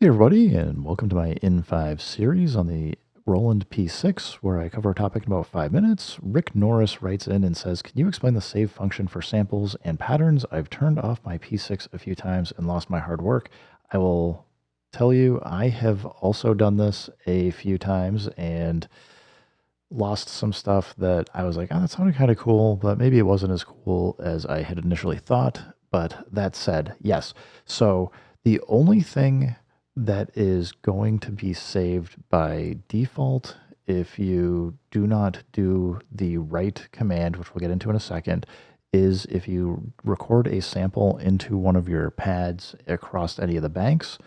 Hey everybody, and welcome to my In5 series on the Roland P-6, where I cover a topic in about 5 minutes. Rick Norris writes in and says, can you explain the save function for samples and patterns? I've turned off my P6 a few times and lost my hard work. I will tell you, I have also done this a few times and lost some stuff that I was like, oh, that sounded kind of cool, but maybe it wasn't as cool as I had initially thought. But that said, yes. So the only thing that is going to be saved by default, if you do not do the right command, which we'll get into in a second, is if you record a sample into one of your pads across any of the banks.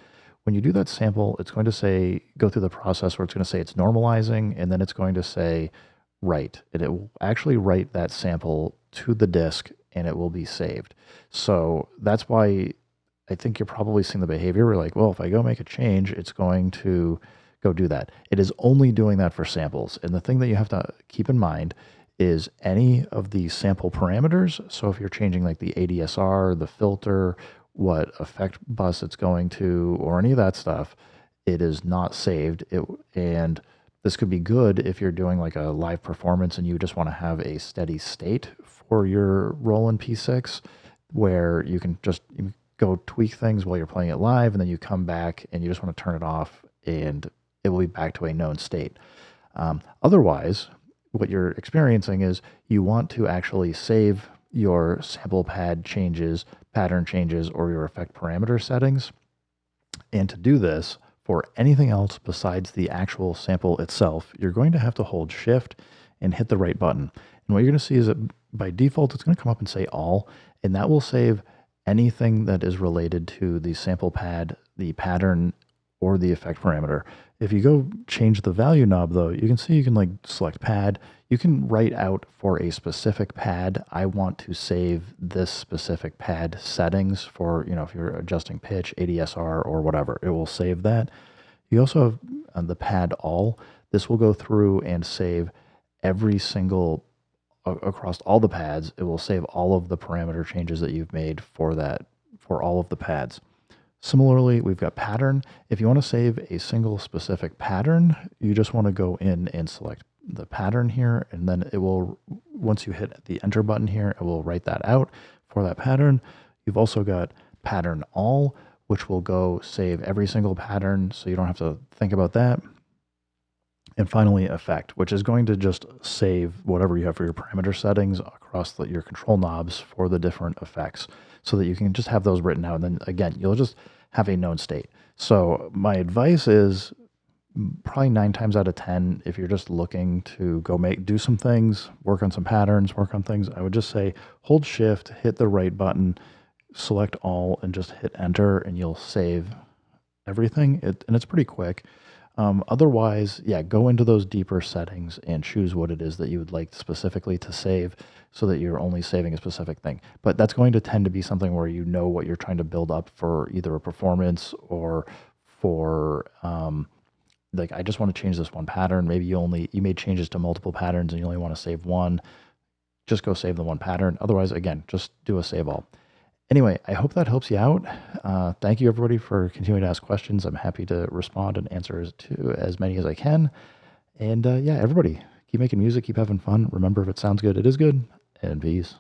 When you do that sample, it's going to say, go through the process where it's going to say it's normalizing, and then it's going to say write. And it will actually write that sample to the disk, and it will be saved. So that's why I think you're probably seeing the behavior. We're like, well, if I go make a change, it's going to go do that. It is only doing that for samples. And the thing that you have to keep in mind is any of the sample parameters. So if you're changing like the ADSR, the filter, what effect bus it's going to, or any of that stuff, it is not saved. And this could be good if you're doing like a live performance and you just want to have a steady state for your Roland P6, where you can just go tweak things while you're playing it live, and then you come back and you just want to turn it off and it will be back to a known state. Otherwise, what you're experiencing is you want to actually save your sample pad changes, pattern changes, or your effect parameter settings. And to do this, for anything else besides the actual sample itself, you're going to have to hold Shift and hit the right button. And what you're going to see is that by default, it's going to come up and say all, and that will save anything that is related to the sample pad, the pattern, or the effect parameter. If you go change the value knob though, you can see you can like select pad. You can write out for a specific pad, I want to save this specific pad settings for, if you're adjusting pitch, ADSR, or whatever, it will save that. You also have on the pad all, this will go through and save every single across all the pads. It will save all of the parameter changes that you've made for all of the pads. Similarly, we've got pattern. If you want to save a single specific pattern, you just want to go in and select the pattern here, and then it will, once you hit the enter button here, it will write that out for that pattern. You've also got pattern all, which will go save every single pattern, so you don't have to think about that. And finally, effect, which is going to just save whatever you have for your parameter settings across your control knobs for the different effects, so that you can just have those written out. And then again, you'll just have a known state. So my advice is probably 9 times out of 10, if you're just looking to go do some things, work on some patterns, work on things, I would just say hold Shift, hit the right button, select all, and just hit enter, and you'll save everything. And it's pretty quick. Otherwise, yeah, go into those deeper settings and choose what it is that you would like specifically to save, so that you're only saving a specific thing. But that's going to tend to be something where you know what you're trying to build up for either a performance or for, like, I just want to change this one pattern. Maybe you made changes to multiple patterns and you only want to save one. Just go save the one pattern. Otherwise, again, just do a save all. Anyway, I hope that helps you out. Thank you, everybody, for continuing to ask questions. I'm happy to respond and answer to as many as I can. And yeah, everybody, keep making music, keep having fun. Remember, if it sounds good, it is good. And peace.